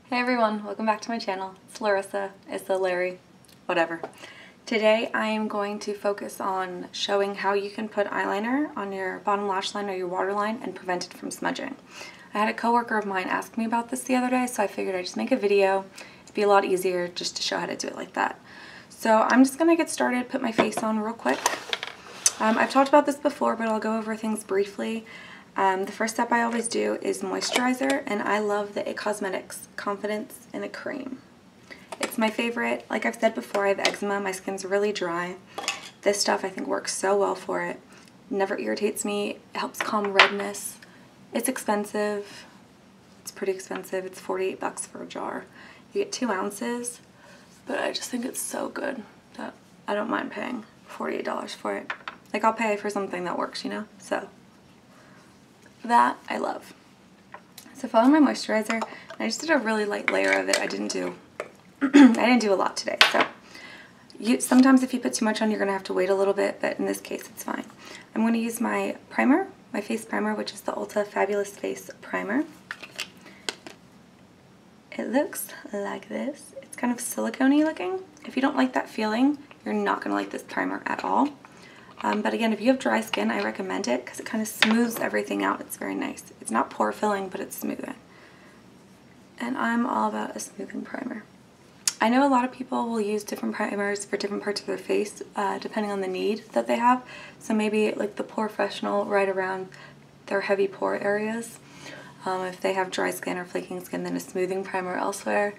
Hey everyone, welcome back to my channel. It's Larissa, Issa, Larry, whatever. Today I am going to focus on showing how you can put eyeliner on your bottom lash line or your waterline and prevent it from smudging. I had a coworker of mine ask me about this the other day, so I figured I'd just make a video. It'd be a lot easier just to show how to do it like that. So I'm just going to get started, put my face on real quick. I've talked about this before, but I'll go over things briefly. The first step I always do is moisturizer, and I love the It Cosmetics Confidence in a Cream. It's my favorite. Like I've said before, I have eczema. My skin's really dry. This stuff I think works so well for it. Never irritates me. It helps calm redness. It's expensive. It's pretty expensive. It's 48 bucks for a jar. You get 2 ounces, but I just think it's so good that I don't mind paying $48 for it. Like, I'll pay for something that works, you know? So that I love. So follow my moisturizer, and I just did a really light layer of it. I didn't do a lot today. So sometimes if you put too much on, you're gonna have to wait a little bit, but in this case it's fine. I'm gonna use my primer, my face primer, which is the Ulta Fabulous Face Primer. It looks like this. It's kind of silicone-y looking. If you don't like that feeling, you're not gonna like this primer at all. But again, if you have dry skin, I recommend it because it kind of smooths everything out. It's very nice. It's not pore filling, but it's smoothing. And I'm all about a smoothing primer. I know a lot of people will use different primers for different parts of their face, depending on the need that they have. So maybe like the POREfessional right around their heavy pore areas. If they have dry skin or flaking skin, then a smoothing primer elsewhere.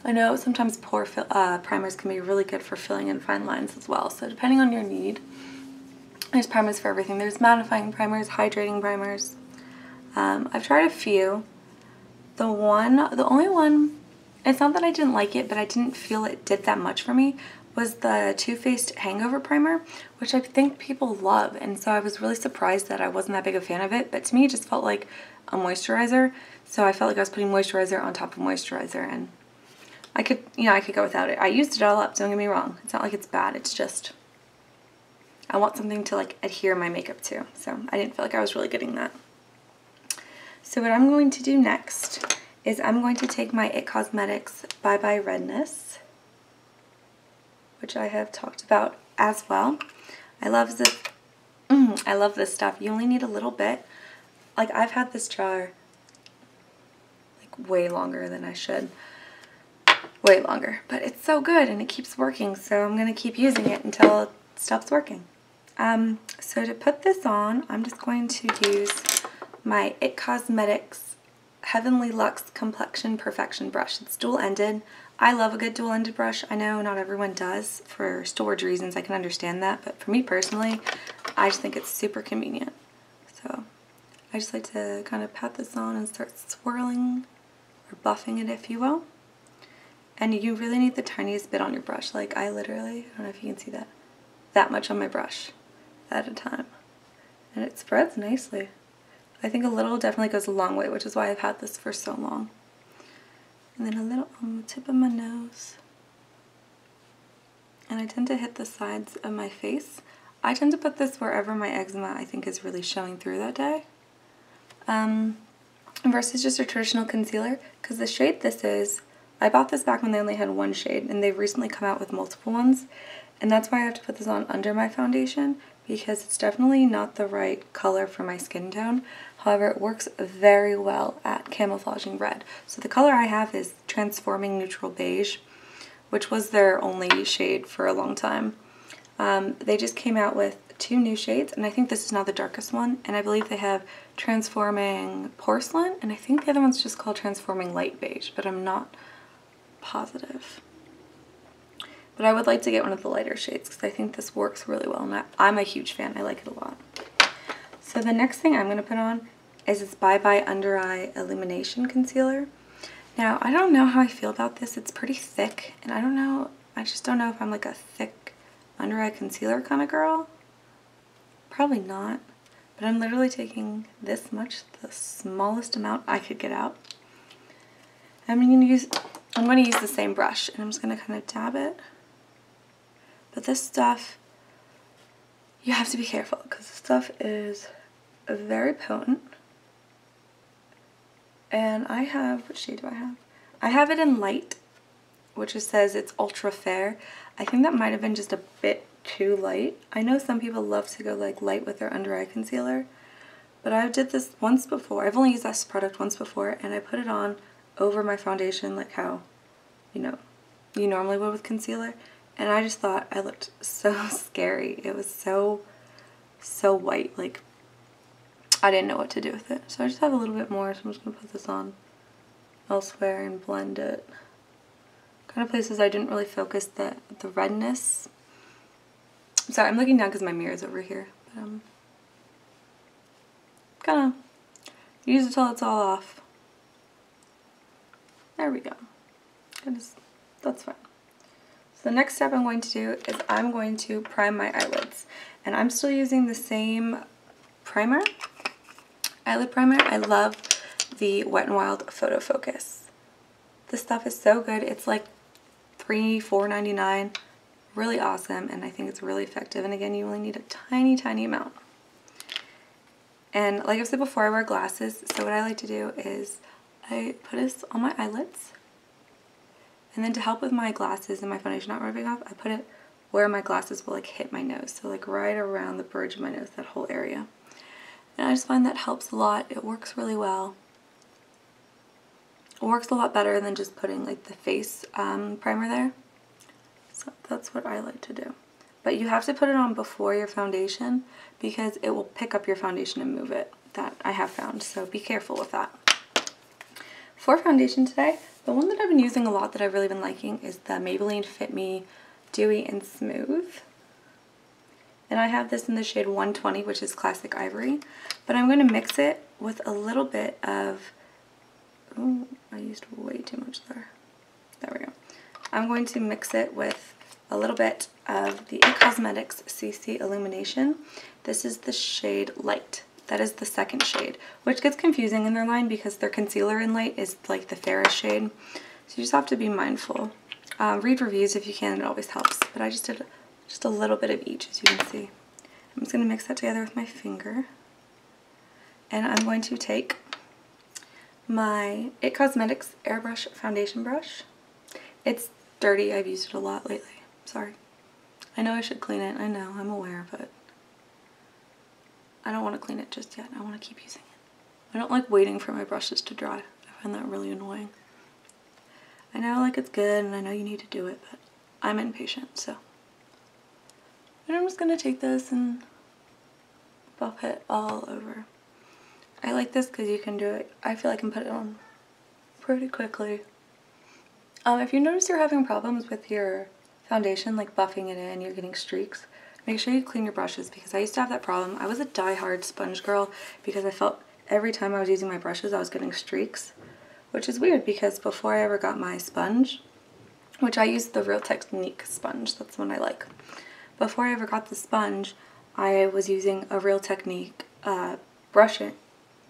I know sometimes pore primers can be really good for filling in fine lines as well. So depending on your need. There's primers for everything. There's mattifying primers, hydrating primers. I've tried a few. The only one, it's not that I didn't like it, but I didn't feel it did that much for me, was the Too Faced Hangover Primer, which I think people love. And so I was really surprised that I wasn't that big a fan of it. But to me, it just felt like a moisturizer. So I felt like I was putting moisturizer on top of moisturizer, and I could go without it. I used it all up, don't get me wrong. It's not like it's bad. It's just I want something to like adhere my makeup to, so I didn't feel like I was really getting that. So what I'm going to do next is I'm going to take my It Cosmetics Bye Bye Redness, which I have talked about as well. I love this stuff. You only need a little bit. Like, I've had this jar like way longer than I should. Way longer, but it's so good and it keeps working, so I'm going to keep using it until it stops working. So to put this on, I'm just going to use my It Cosmetics Heavenly Luxe Complexion Perfection brush. It's dual-ended. I love a good dual-ended brush. I know not everyone does for storage reasons. I can understand that, but for me personally, I just think it's super convenient. So I just like to kind of pat this on and start swirling or buffing it, if you will. And you really need the tiniest bit on your brush. Like, I literally, I don't know if you can see that much on my brush at a time, and it spreads nicely. I think a little definitely goes a long way, which is why I've had this for so long. And then a little on the tip of my nose, and I tend to hit the sides of my face. I tend to put this wherever my eczema I think is really showing through that day, versus just a traditional concealer, because the shade this is, I bought this back when they only had one shade, and they've recently come out with multiple ones. And that's why I have to put this on under my foundation, because it's definitely not the right color for my skin tone. However, it works very well at camouflaging red. So the color I have is Transforming Neutral Beige, which was their only shade for a long time. They just came out with 2 new shades, and I think this is now the darkest one. And I believe they have Transforming Porcelain, and I think the other one's just called Transforming Light Beige, but I'm not positive. But I would like to get one of the lighter shades because I think this works really well, and I'm a huge fan. I like it a lot. So the next thing I'm going to put on is this Bye Bye Under Eye Illumination Concealer. Now, I don't know how I feel about this. It's pretty thick, and I just don't know if I'm like a thick under eye concealer kind of girl. Probably not. But I'm literally taking this much, the smallest amount I could get out. I'm going to use the same brush, and I'm just going to kind of dab it. But this stuff, you have to be careful because this stuff is very potent. And I have, what shade do I have? I have it in light, which it says it's ultra fair. I think that might have been just a bit too light. I know some people love to go like light with their under eye concealer, but I did this once before. I've only used this product once before, and I put it on over my foundation like how, you know, you normally would with concealer, and I just thought I looked so scary. It was so white, like I didn't know what to do with it. So I just have a little bit more, so I'm just gonna put this on elsewhere and blend it. Kind of places I didn't really focus the redness. Sorry, I'm looking down because my mirror is over here, but I'm gonna use it till it's all off. There we go. That's fine. So the next step I'm going to do is I'm going to prime my eyelids. And I'm still using the same primer, eyelid primer. I love the Wet n Wild Photofocus. This stuff is so good. It's like $4.99. Really awesome, and I think it's really effective. And again, you only need a tiny amount. And like I said before, I wear glasses, so what I like to do is I put this on my eyelids, and then to help with my glasses and my foundation not rubbing off, I put it where my glasses will like hit my nose, so like right around the bridge of my nose, that whole area. And I just find that helps a lot. It works really well. It works a lot better than just putting like the face primer there. So that's what I like to do. But you have to put it on before your foundation because it will pick up your foundation and move it. That I have found, so be careful with that. For foundation today, the one that I've been using a lot that I've really been liking is the Maybelline Fit Me Dewy and Smooth. And I have this in the shade 120, which is Classic Ivory. But I'm going to mix it with a little bit of... Oh, I used way too much there. There we go. I'm going to mix it with a little bit of the It Cosmetics CC Illumination. This is the shade Light. That is the second shade, which gets confusing in their line because their concealer in Light is like the fairest shade. So you just have to be mindful. Read reviews if you can, it always helps. But I just did just a little bit of each, as you can see. I'm just going to mix that together with my finger. And I'm going to take my It Cosmetics Airbrush Foundation Brush. It's dirty. I've used it a lot lately. Sorry. I know I should clean it. I know. I'm aware, but I don't want to clean it just yet. I want to keep using it. I don't like waiting for my brushes to dry. I find that really annoying. I know like it's good and I know you need to do it, but I'm impatient, so. And I'm just going to take this and buff it all over. I like this because you can do it. I feel I can put it on pretty quickly. If you notice you're having problems with your foundation, like buffing it in, you're getting streaks, make sure you clean your brushes because I used to have that problem. I was a die-hard sponge girl because I felt every time I was using my brushes I was getting streaks, which is weird because before I ever got my sponge, which I used the Real Technique sponge, that's one I like. Before I ever got the sponge, I was using a Real Technique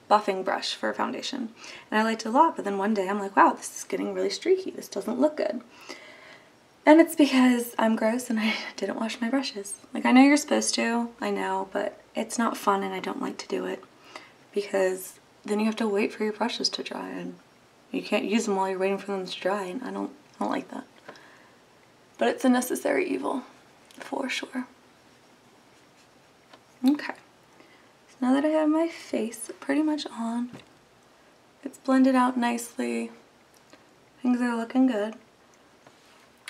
buffing brush for foundation, and I liked it a lot, but then one day I'm like, wow, this is getting really streaky, this doesn't look good. And it's because I'm gross and I didn't wash my brushes. Like, I know you're supposed to, I know, but it's not fun and I don't like to do it because then you have to wait for your brushes to dry and you can't use them while you're waiting for them to dry, and I don't like that. But it's a necessary evil, for sure. Okay. Now that I have my face pretty much on, it's blended out nicely, things are looking good.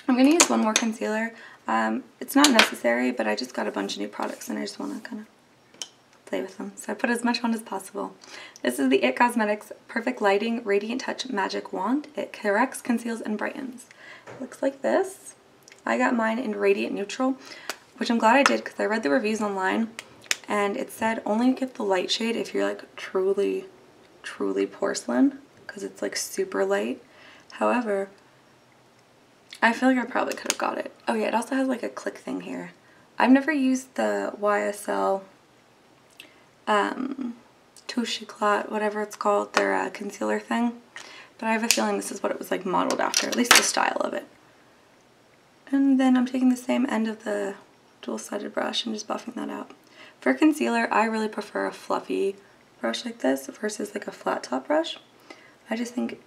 I'm going to use one more concealer. It's not necessary, but I just got a bunch of new products and I just want to kind of play with them. So I put as much on as possible. This is the It Cosmetics Perfect Lighting Radiant Touch Magic Wand. It corrects, conceals, and brightens. It looks like this. I got mine in Radiant Neutral, which I'm glad I did because I read the reviews online. And it said only get the light shade if you're like truly porcelain, because it's like super light. However, I feel like I probably could have got it. Oh yeah, it also has like a click thing here. I've never used the YSL Touche Eclat, whatever it's called, their concealer thing. But I have a feeling this is what it was like modeled after, at least the style of it. And then I'm taking the same end of the dual-sided brush and just buffing that out. For concealer, I really prefer a fluffy brush like this versus like a flat top brush. I just think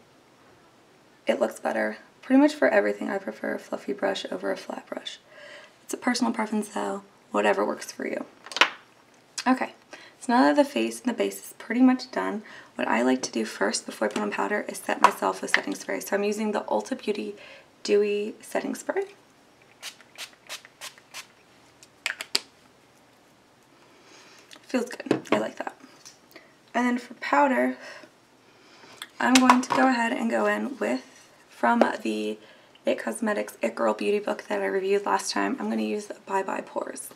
it looks better. Pretty much for everything, I prefer a fluffy brush over a flat brush. It's a personal preference though, whatever works for you. Okay, so now that the face and the base is pretty much done, what I like to do first before I put on powder is set myself with setting spray. So I'm using the Ulta Beauty Dewy Setting Spray. Feels good, I like that. And then for powder, I'm going to go ahead and go in with, from the It Cosmetics It Girl Beauty book that I reviewed last time, I'm going to use the Bye Bye Pores.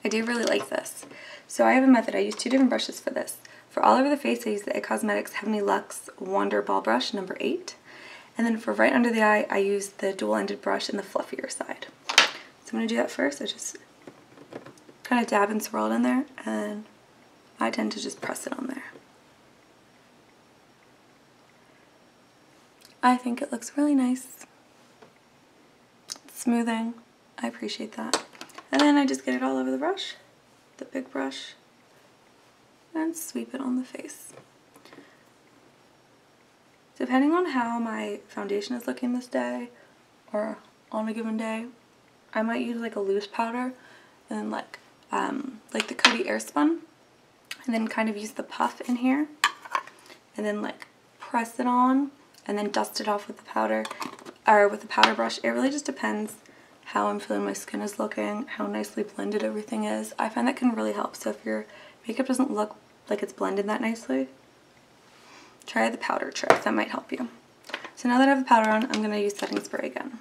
I do really like this. So I have a method. I use 2 different brushes for this. For all over the face, I use the It Cosmetics Heavenly Luxe Wonder Ball Brush number 8. And then for right under the eye, I use the dual-ended brush in the fluffier side. So I'm going to do that first. I just kind of dab and swirl it in there, and I tend to just press it on there. I think it looks really nice. Smoothing. I appreciate that. And then I just get it all over the brush, the big brush, and sweep it on the face. Depending on how my foundation is looking this day, or on a given day, I might use like a loose powder and like the Coty Airspun, and then kind of use the puff in here, and then like press it on, and then dust it off with the powder, or with the powder brush. It really just depends how I'm feeling my skin is looking, how nicely blended everything is. I find that can really help. So if your makeup doesn't look like it's blended that nicely, try the powder trick. That might help you. So now that I have the powder on, I'm going to use setting spray again.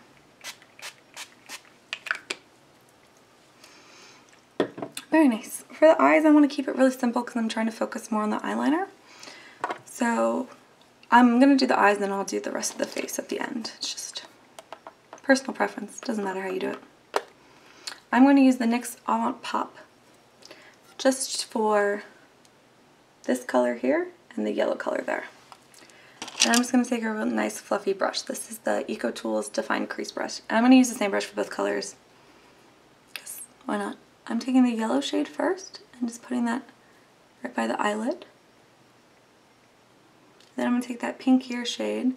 Very nice. For the eyes, I want to keep it really simple because I'm trying to focus more on the eyeliner. So I'm going to do the eyes, and then I'll do the rest of the face at the end. It's just personal preference. Doesn't matter how you do it. I'm going to use the NYX Avant Pop just for this color here and the yellow color there. And I'm just going to take a real nice fluffy brush. This is the Eco Tools Defined Crease Brush. And I'm going to use the same brush for both colors, because why not? I'm taking the yellow shade first and just putting that right by the eyelid. Then I'm going to take that pinkier shade,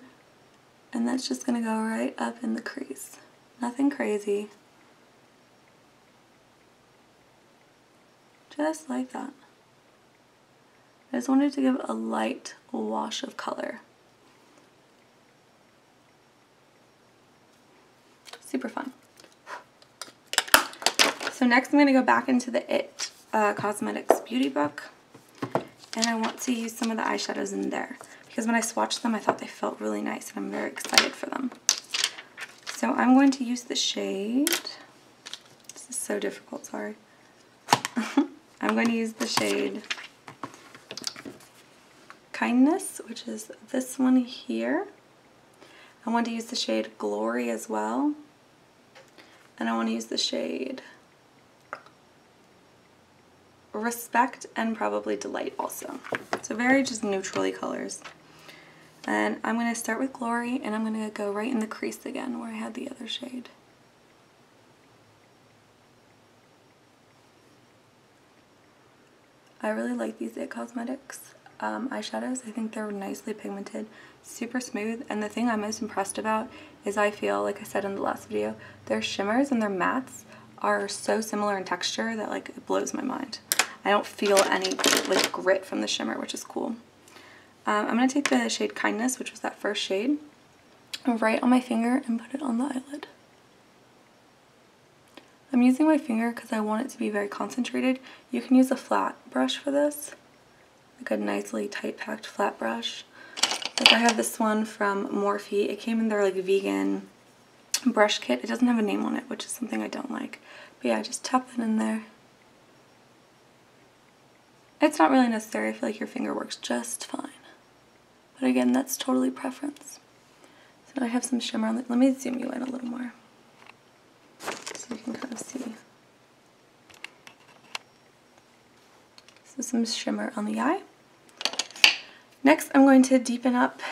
and that's just going to go right up in the crease. Nothing crazy. Just like that. I just wanted to give a light wash of color. Super fun. So next I'm going to go back into the It Cosmetics Beauty book, and I want to use some of the eyeshadows in there, because when I swatched them I thought they felt really nice, and I'm very excited for them. So I'm going to use the shade, this is so difficult, sorry. I'm going to use the shade Kindness, which is this one here. I want to use the shade Glory as well. And I want to use the shade Respect and probably Delight also. So very just neutrally colors. And I'm going to start with Glory, and I'm going to go right in the crease again where I had the other shade. I really like these It Cosmetics eyeshadows. I think they're nicely pigmented, super smooth, and the thing I'm most impressed about is I feel, like I said in the last video, their shimmers and their mattes are so similar in texture that like it blows my mind. I don't feel any like grit from the shimmer, which is cool. I'm going to take the shade Kindness, which was that first shade, right on my finger and put it on the eyelid. I'm using my finger because I want it to be very concentrated. You can use a flat brush for this, like a nicely tight packed flat brush. Like I have this one from Morphe. It came in their like vegan brush kit. It doesn't have a name on it, which is something I don't like. But yeah, just tap it in there. It's not really necessary. I feel like your finger works just fine. But again, that's totally preference. So I have some shimmer on the, let me zoom you in a little more so you can kind of see. So some shimmer on the eye. Next, I'm going to deepen up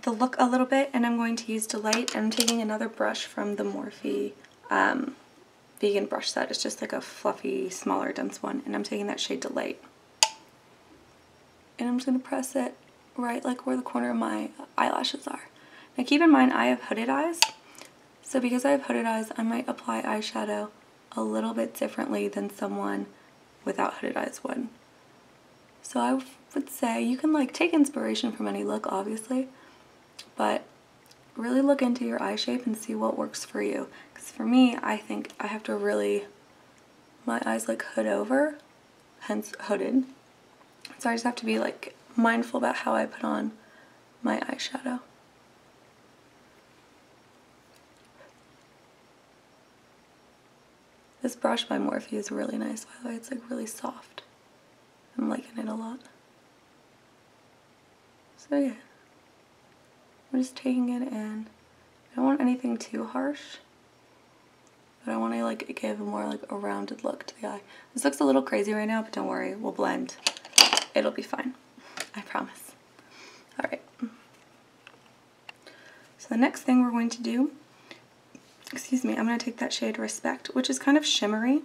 the look a little bit, and I'm going to use Delight. And I'm taking another brush from the Morphe vegan brush set. It's just like a fluffy, smaller, dense one, and I'm taking that shade Delight. And I'm just going to press it right like where the corner of my eyelashes are. Now keep in mind I have hooded eyes, so because I have hooded eyes, I might apply eyeshadow a little bit differently than someone without hooded eyes would. So I would say you can like take inspiration from any look, obviously, but really look into your eye shape and see what works for you. Because for me, I think I have to really, my eyes like hood over, hence hooded. So I just have to be like mindful about how I put on my eyeshadow. This brush by Morphe is really nice, by the way. It's like really soft. I'm liking it a lot. So yeah, I'm just taking it in. I don't want anything too harsh, but I want to like give a more like a rounded look to the eye. This looks a little crazy right now, but don't worry, we'll blend. It'll be fine, I promise. All right. So the next thing we're going to do, excuse me, I'm going to take that shade Respect, which is kind of shimmery,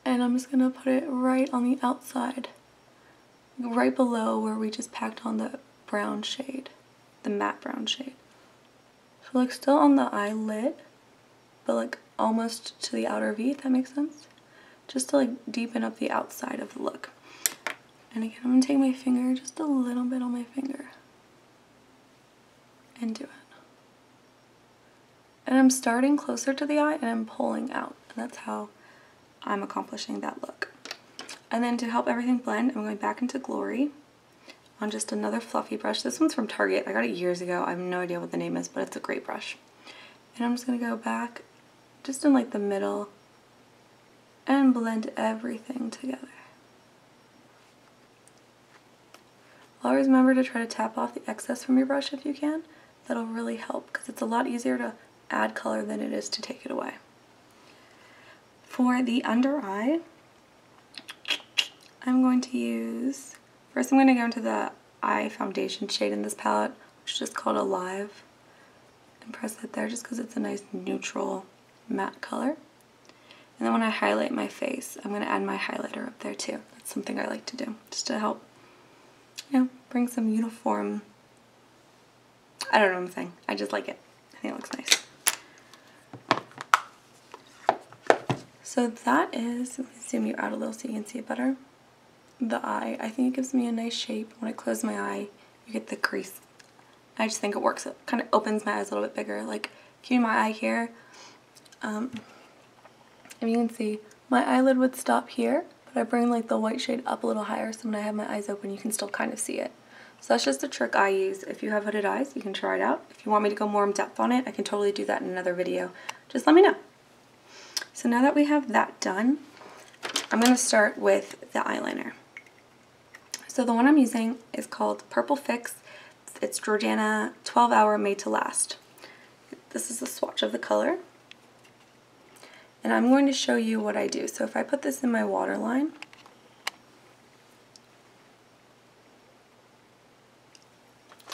and I'm just going to put it right on the outside, right below where we just packed on the brown shade, the matte brown shade. So like still on the eyelid, but like almost to the outer V, if that makes sense. Just to like deepen up the outside of the look. And again, I'm going to take my finger, just a little bit on my finger, and do it. And I'm starting closer to the eye and I'm pulling out. And that's how I'm accomplishing that look. And then to help everything blend, I'm going back into Glory on just another fluffy brush. This one's from Target. I got it years ago. I have no idea what the name is, but it's a great brush. And I'm just going to go back just in like the middle and blend everything together. Always remember to try to tap off the excess from your brush if you can. That'll really help because it's a lot easier to add color than it is to take it away. For the under eye, I'm going to use, first I'm going to go into the eye foundation shade in this palette, which is just called Alive, and press it there just because it's a nice neutral matte color. And then when I highlight my face, I'm going to add my highlighter up there too. That's something I like to do, just to help, you know, bring some uniform, I don't know what I'm saying, I just like it. I think it looks nice. So that is, let me zoom you out a little so you can see it better. The eye, I think it gives me a nice shape. When I close my eye, you get the crease. I just think it works. It kind of opens my eyes a little bit bigger. Like, keeping my eye here, if you can see, my eyelid would stop here, but I bring like the white shade up a little higher so when I have my eyes open, you can still kind of see it. So that's just a trick I use. If you have hooded eyes, you can try it out. If you want me to go more in depth on it, I can totally do that in another video. Just let me know. So now that we have that done, I'm going to start with the eyeliner. So the one I'm using is called Purple Fix. It's Jordana 12 Hour Made to Last. This is a swatch of the color. And I'm going to show you what I do. So if I put this in my waterline,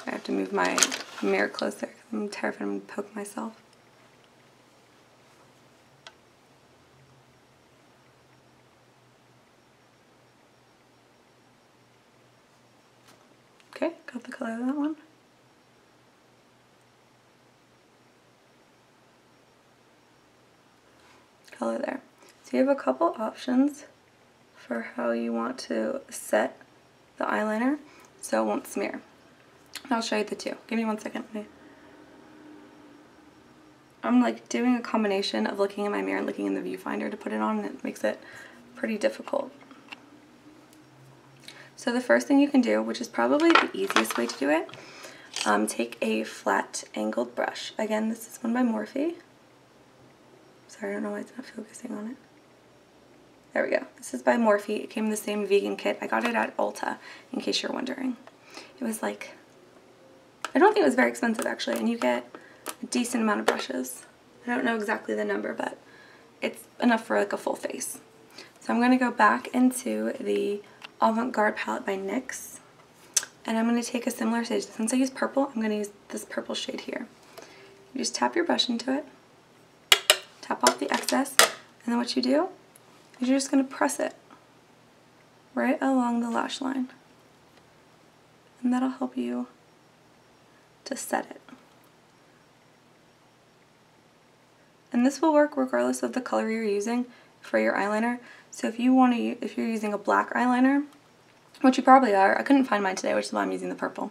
I have to move my mirror closer because I'm terrified I'm going to poke myself. Okay, got the color of that one. Color there. So you have a couple options for how you want to set the eyeliner so it won't smear. I'll show you the two. Give me 1 second. I'm like doing a combination of looking in my mirror and looking in the viewfinder to put it on, and it makes it pretty difficult. So the first thing you can do, which is probably the easiest way to do it, take a flat angled brush. Again, this is one by Morphe. Sorry, I don't know why it's not focusing on it. There we go. This is by Morphe. It came in the same vegan kit. I got it at Ulta, in case you're wondering. It was like, I don't think it was very expensive actually, and you get a decent amount of brushes. I don't know exactly the number, but it's enough for like a full face. So I'm going to go back into the Avant palette by NYX, and I'm going to take a similar shade. Since I use purple, I'm going to use this purple shade here. You just tap your brush into it, tap off the excess, and then what you do is you're just going to press it right along the lash line, and that'll help you to set it. And this will work regardless of the color you're using for your eyeliner. So if you're using a black eyeliner, which you probably are, I couldn't find mine today, which is why I'm using the purple.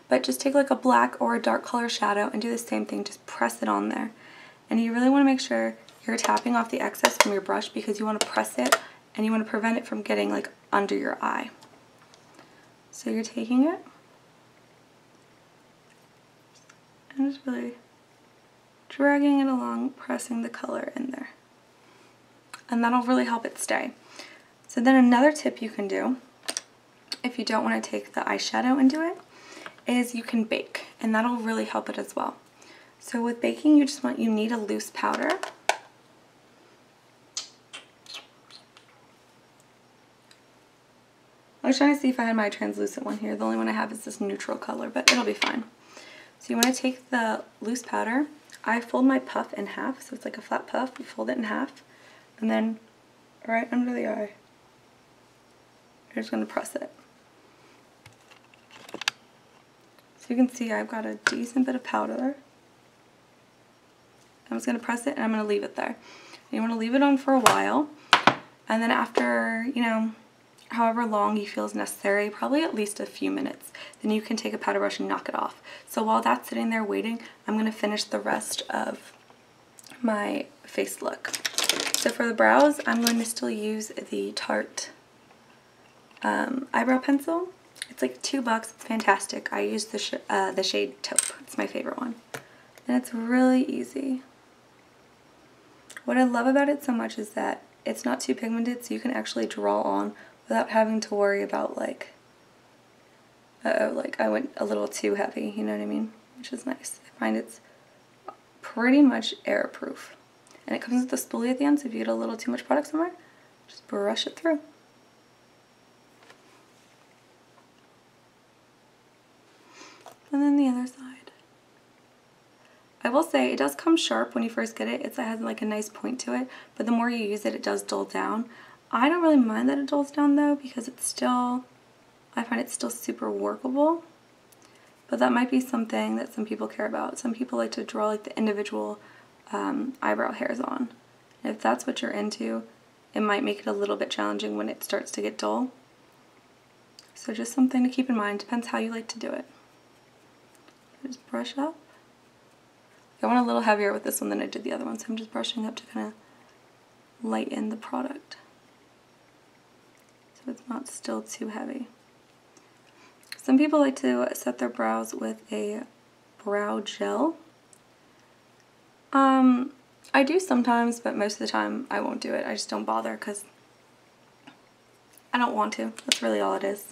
But just take like a black or a dark color shadow and do the same thing, just press it on there. And you really want to make sure you're tapping off the excess from your brush because you want to press it and you want to prevent it from getting like under your eye. So you're taking it and just really dragging it along, pressing the color in there. And that'll really help it stay. So then another tip you can do, if you don't want to take the eyeshadow and do it, is you can bake, and that'll really help it as well. So with baking, you need a loose powder. I was trying to see if I had my translucent one here. The only one I have is this neutral color, but it'll be fine. So you want to take the loose powder. I fold my puff in half, so it's like a flat puff. You fold it in half, and then right under the eye, you're just going to press it. So you can see I've got a decent bit of powder there. I'm just going to press it and I'm going to leave it there. And you want to leave it on for a while, and then after, you know, however long you feel is necessary, probably at least a few minutes, then you can take a powder brush and knock it off. So while that's sitting there waiting, I'm going to finish the rest of my face look. So for the brows, I'm going to still use the Tarte eyebrow pencil. It's like $2, it's fantastic. I use the shade Taupe, it's my favorite one. And it's really easy. What I love about it so much is that it's not too pigmented, so you can actually draw on without having to worry about like, uh-oh, like I went a little too heavy, you know what I mean? Which is nice. I find it's pretty much airproof. And it comes with a spoolie at the end, so if you get a little too much product somewhere, just brush it through. And then the other side. I will say it does come sharp when you first get it. It has like a nice point to it, but the more you use it, it does dull down. I don't really mind that it dulls down though, because it's still, I find it still super workable. But that might be something that some people care about. Some people like to draw like the individual eyebrow hairs on. And if that's what you're into, it might make it a little bit challenging when it starts to get dull. So just something to keep in mind. Depends how you like to do it. Just brush up. I went a little heavier with this one than I did the other one, so I'm just brushing up to kind of lighten the product, so it's not still too heavy. Some people like to set their brows with a brow gel. I do sometimes, but most of the time I won't do it. I just don't bother because I don't want to. That's really all it is.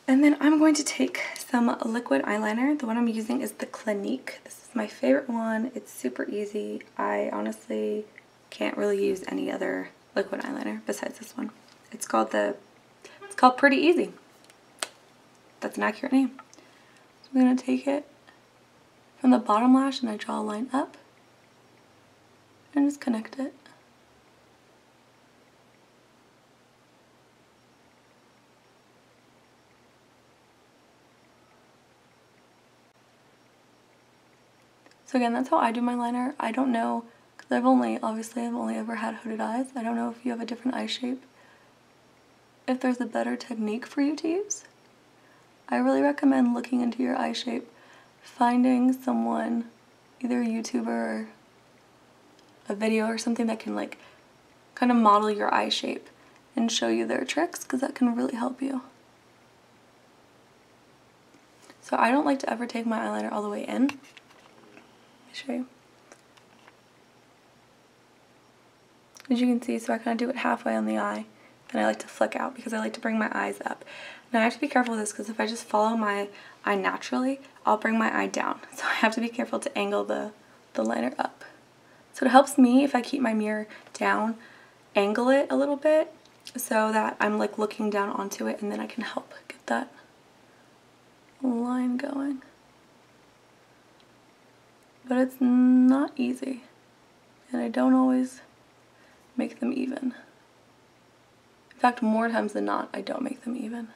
And then I'm going to take some liquid eyeliner. The one I'm using is the Clinique. This is my favorite one. It's super easy. I honestly can't really use any other liquid eyeliner besides this one. It's called Pretty Easy. That's an accurate name. So I'm going to take it from the bottom lash and I draw a line up and just connect it. So again, that's how I do my liner. I don't know, because I've only ever had hooded eyes. I don't know if you have a different eye shape, if there's a better technique for you to use. I really recommend looking into your eye shape, finding someone, either a YouTuber or a video or something that can like kind of model your eye shape and show you their tricks, because that can really help you. So I don't like to ever take my eyeliner all the way in. Show you. As you can see, so I kind of do it halfway on the eye, and I like to flick out because I like to bring my eyes up. Now I have to be careful with this because if I just follow my eye naturally, I'll bring my eye down. So I have to be careful to angle the liner up. So it helps me if I keep my mirror down, angle it a little bit so that I'm like looking down onto it, and then I can help get that line going. But it's not easy, and I don't always make them even. In fact, more times than not, I don't make them even.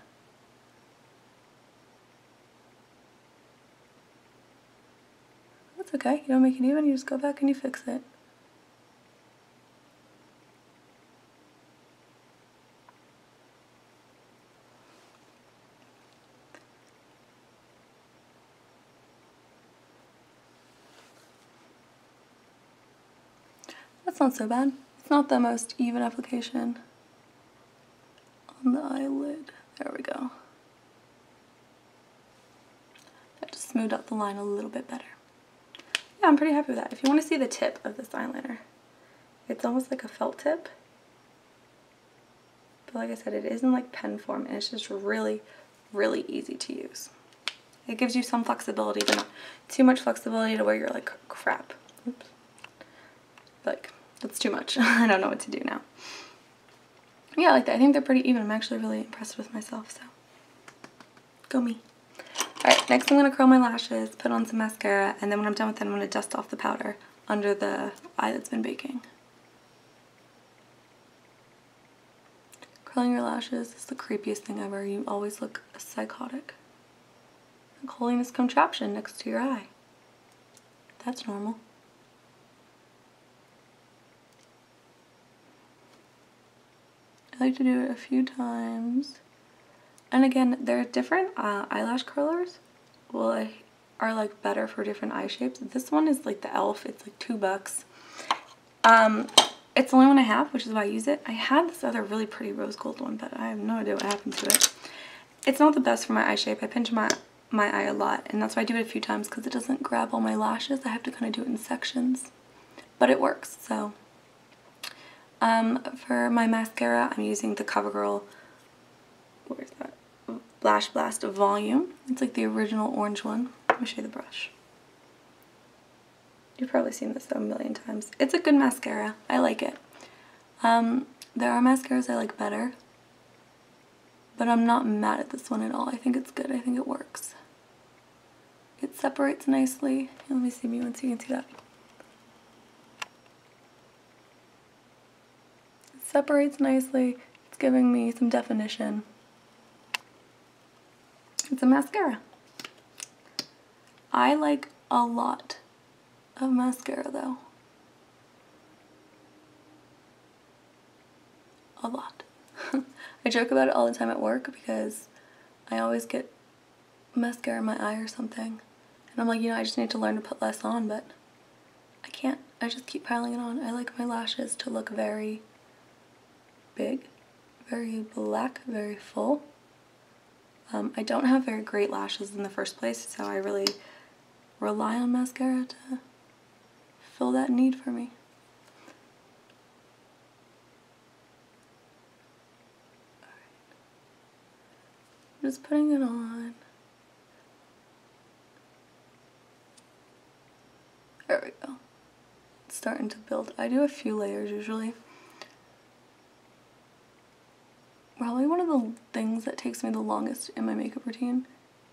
It's okay. You don't make it even. You just go back and you fix it. That's not so bad. It's not the most even application on the eyelid. There we go. That just smoothed out the line a little bit better. Yeah, I'm pretty happy with that. If you want to see the tip of this eyeliner, it's almost like a felt tip. But like I said, it is in like pen form, and it's just really, really easy to use. It gives you some flexibility, but not too much flexibility to where you're like, crap. Oops. Like, that's too much. I don't know what to do now. Yeah, I like that. I think they're pretty even. I'm actually really impressed with myself, so go me. Alright, next I'm going to curl my lashes, put on some mascara, and then when I'm done with that, I'm going to dust off the powder under the eye that's been baking. Curling your lashes is the creepiest thing ever. You always look psychotic. Like holding this contraption next to your eye. That's normal. I like to do it a few times. And again, there are different eyelash curlers are like better for different eye shapes. This one is like the e.l.f. It's like $2. It's the only one I have, which is why I use it. I had this other really pretty rose gold one, but I have no idea what happened to it. It's not the best for my eye shape. I pinch my eye a lot, and that's why I do it a few times, because it doesn't grab all my lashes. I have to kind of do it in sections, but it works. So for my mascara, I'm using the Covergirl, where's that? Lash Blast Volume. It's like the original orange one. Let me show you the brush. You've probably seen this a million times. It's a good mascara. I like it. There are mascaras I like better, but I'm not mad at this one at all. I think it's good. I think it works. It separates nicely. Let me see me once you can see that. It separates nicely. It's giving me some definition. It's a mascara. I like a lot of mascara though. A lot. I joke about it all the time at work because I always get mascara in my eye or something. And I'm like, you know, I just need to learn to put less on, but I can't. I just keep piling it on. I like my lashes to look very big, very black, very full. I don't have very great lashes in the first place, so I really rely on mascara to fill that need for me. I'm just putting it on. There we go. It's starting to build. I do a few layers usually. Probably one of the things that takes me the longest in my makeup routine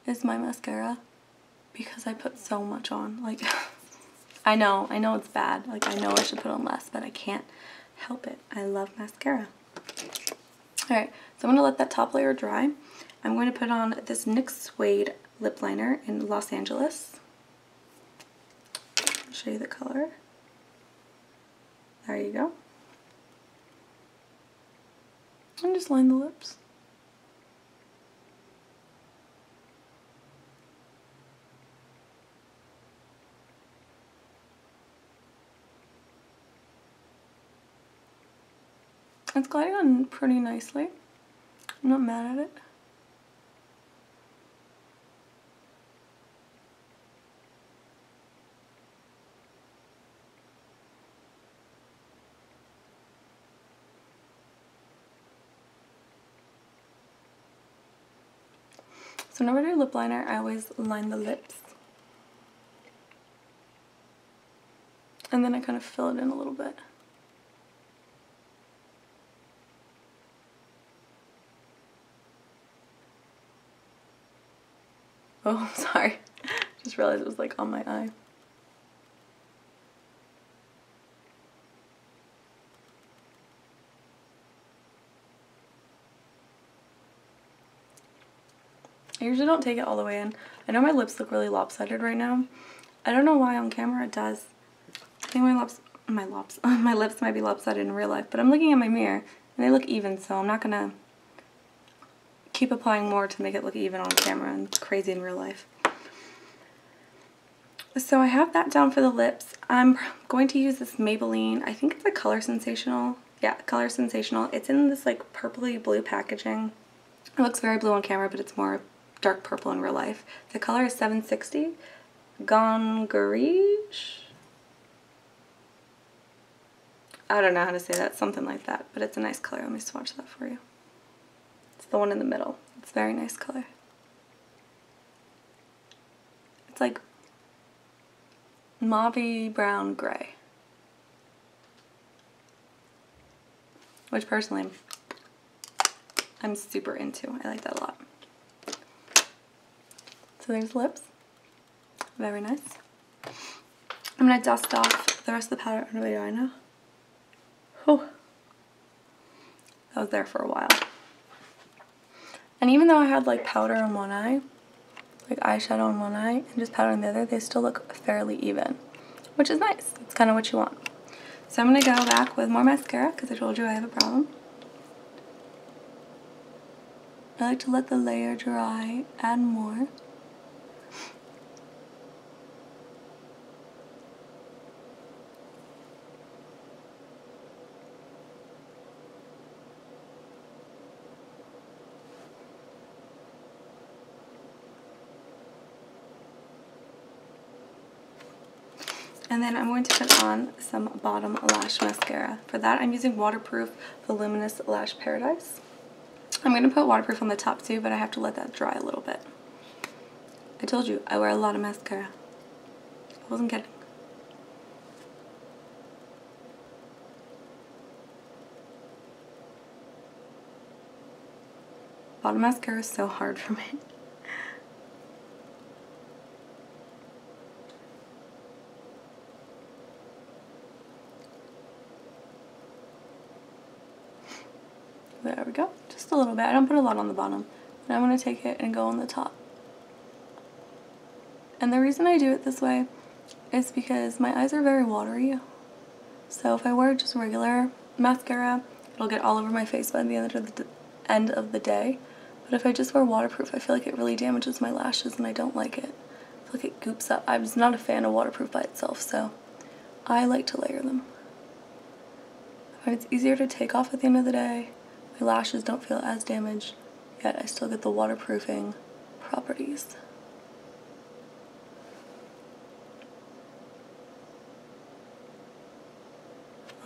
is my mascara, because I put so much on. Like, I know it's bad. Like, I know I should put on less, but I can't help it. I love mascara. Alright, so I'm going to let that top layer dry. I'm going to put on this NYX Suede lip liner in Los Angeles. I'll show you the color. There you go. And just line the lips. It's gliding on pretty nicely. I'm not mad at it. So whenever I do lip liner, I always line the lips. And then I kind of fill it in a little bit. Oh, I'm sorry. Just realized it was like on my eye. I usually don't take it all the way in. I know my lips look really lopsided right now. I don't know why on camera it does. I think my lips might be lopsided in real life, but I'm looking at my mirror and they look even, so I'm not gonna keep applying more to make it look even on camera and crazy in real life. So I have that down for the lips. I'm going to use this Maybelline, I think it's a Color Sensational. Yeah, Color Sensational. It's in this like purpley blue packaging. It looks very blue on camera, but it's more dark purple in real life. The color is 760. Gongarige? I don't know how to say that, something like that, but it's a nice color. Let me swatch that for you. It's the one in the middle. It's a very nice color. It's like mauve brown gray, which personally I'm super into. I like that a lot. So there's lips. Very nice. I'm going to dust off the rest of the powder under the eye now. Oh, that was there for a while. And even though I had like powder on one eye, like eyeshadow on one eye and just powder on the other, they still look fairly even, which is nice. It's kind of what you want. So I'm going to go back with more mascara because I told you I have a problem. I like to let the layer dry, add more. And then I'm going to put on some bottom lash mascara. For that, I'm using Waterproof Voluminous Lash Paradise. I'm going to put waterproof on the top too, but I have to let that dry a little bit. I told you, I wear a lot of mascara. I wasn't kidding. Bottom mascara is so hard for me. There we go. Just a little bit. I don't put a lot on the bottom. And I'm going to take it and go on the top. And the reason I do it this way is because my eyes are very watery. So if I wear just regular mascara, it'll get all over my face by the end of the day. But if I just wear waterproof, I feel like it really damages my lashes and I don't like it. I feel like it goops up. I'm just not a fan of waterproof by itself, so I like to layer them. I find it's easier to take off at the end of the day. My lashes don't feel as damaged, yet I still get the waterproofing properties.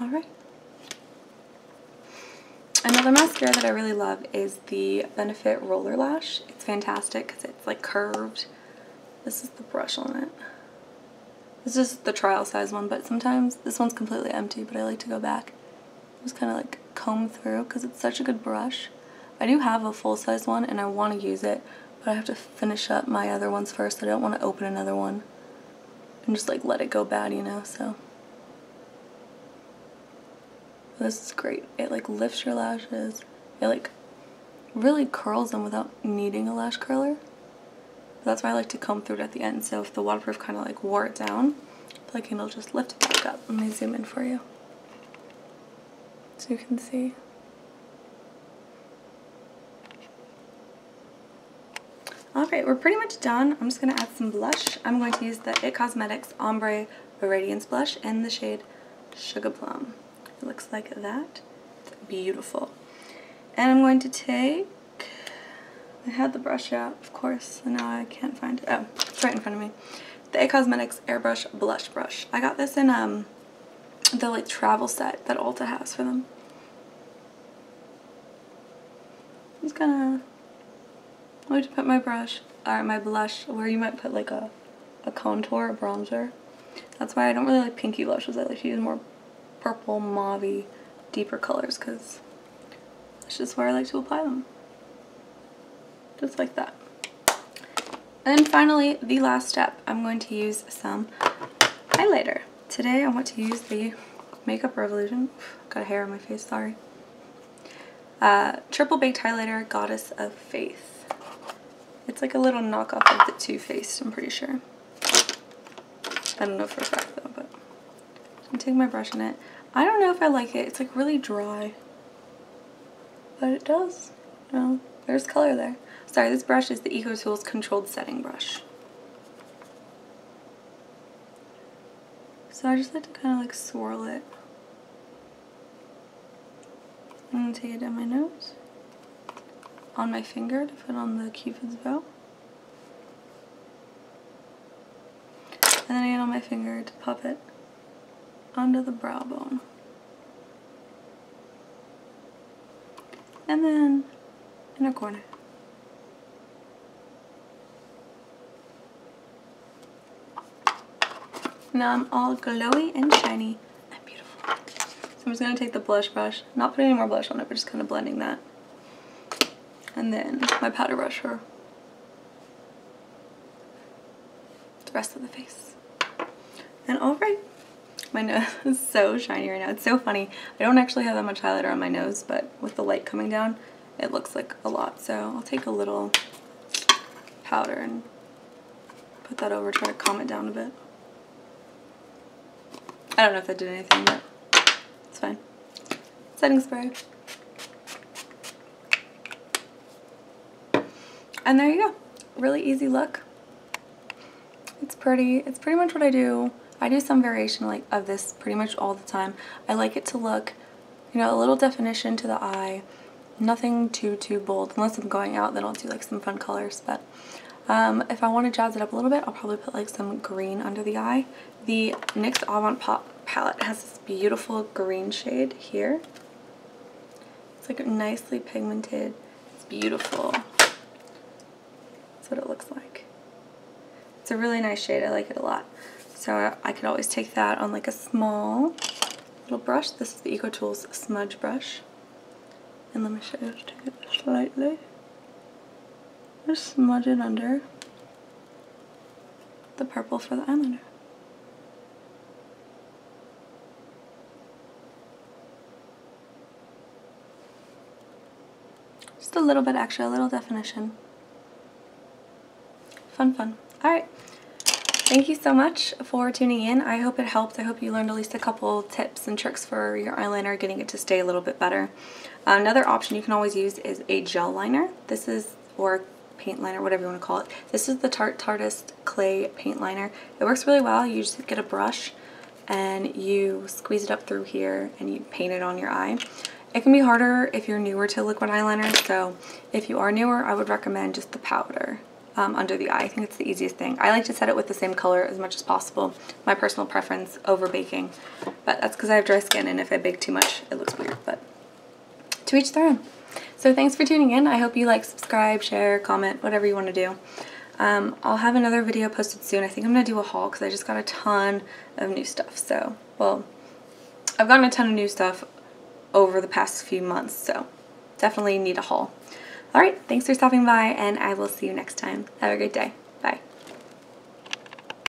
Alright. Another mascara that I really love is the Benefit Roller Lash. It's fantastic because it's like curved. This is the brush on it. This is the trial size one, but sometimes this one's completely empty, but I like to go back. Just kind of like comb through because it's such a good brush. I do have a full size one and I want to use it, but I have to finish up my other ones first. I don't want to open another one and just like let it go bad, you know, so. This is great. It like lifts your lashes. It like really curls them without needing a lash curler. That's why I like to comb through it at the end. So if the waterproof kind of like wore it down, like it'll just lift it back up. Let me zoom in for you so you can see. Alright, we're pretty much done. I'm just going to add some blush. I'm going to use the It Cosmetics Ombre Radiance blush in the shade Sugar Plum. It looks like that. It's beautiful. And I'm going to take, I had the brush out, of course, and now I can't find it. Oh, it's right in front of me. The It Cosmetics Airbrush Blush Brush. I got this in the like travel set that Ulta has for them. I'm just gonna, I like to put my brush, or my blush, where you might put like a contour, a bronzer. That's why I don't really like pinky blushes. I like to use more purple, mauve, deeper colors because that's just where I like to apply them. Just like that. And finally, the last step, I'm going to use some highlighter. Today I want to use the Makeup Revolution. Got a hair on my face, sorry. Triple Baked Highlighter Goddess of Faith. It's like a little knockoff of the Too Faced, I'm pretty sure. I don't know for a fact though, but I'm gonna take my brush in it. I don't know if I like it. It's like really dry, but it does. No, there's color there. Sorry, this brush is the EcoTools Controlled Setting Brush. So I just like to kind of like swirl it. I'm gonna take it down my nose, on my finger to put on the Cupid's bow, and then again on my finger to pop it onto the brow bone. And then in a corner. Now I'm all glowy and shiny and beautiful. So I'm just going to take the blush brush, not putting any more blush on it, but just kind of blending that. And then my powder brush for the rest of the face. And alright. My nose is so shiny right now. It's so funny. I don't actually have that much highlighter on my nose, but with the light coming down, it looks like a lot. So I'll take a little powder and put that over, try to calm it down a bit. I don't know if that did anything, but it's fine. Setting spray. And there you go. Really easy look. It's pretty. It's pretty much what I do. I do some variation like of this pretty much all the time. I like it to look, you know, a little definition to the eye. Nothing too bold. Unless I'm going out, then I'll do like some fun colors. But if I want to jazz it up a little bit, I'll probably put like some green under the eye. The NYX Avant Pop palette has this beautiful green shade here. It's like nicely pigmented. It's beautiful. That's what it looks like. It's a really nice shade. I like it a lot. So I could always take that on like a small little brush. This is the EcoTools smudge brush. And let me show you, just take it slightly. Just smudge it under the purple for the eyeliner. Just a little bit extra, a little definition. Fun. Alright. Thank you so much for tuning in. I hope it helped. I hope you learned at least a couple tips and tricks for your eyeliner, getting it to stay a little bit better. Another option you can always use is a gel liner. This is, or paint liner, whatever you want to call it. This is the Tarteist Clay Paint Liner. It works really well. You just get a brush and you squeeze it up through here and you paint it on your eye. It can be harder if you're newer to liquid eyeliner, so if you are newer, I would recommend just the powder under the eye. I think it's the easiest thing. I like to set it with the same color as much as possible. My personal preference over baking, but that's because I have dry skin, and if I bake too much, it looks weird, but to each their own. So thanks for tuning in. I hope you like, subscribe, share, comment, whatever you want to do. I'll have another video posted soon. I think I'm going to do a haul because I just got a ton of new stuff. So, well, I've gotten a ton of new stuff over the past few months, so definitely need a haul. Alright, thanks for stopping by, and I will see you next time. Have a great day. Bye.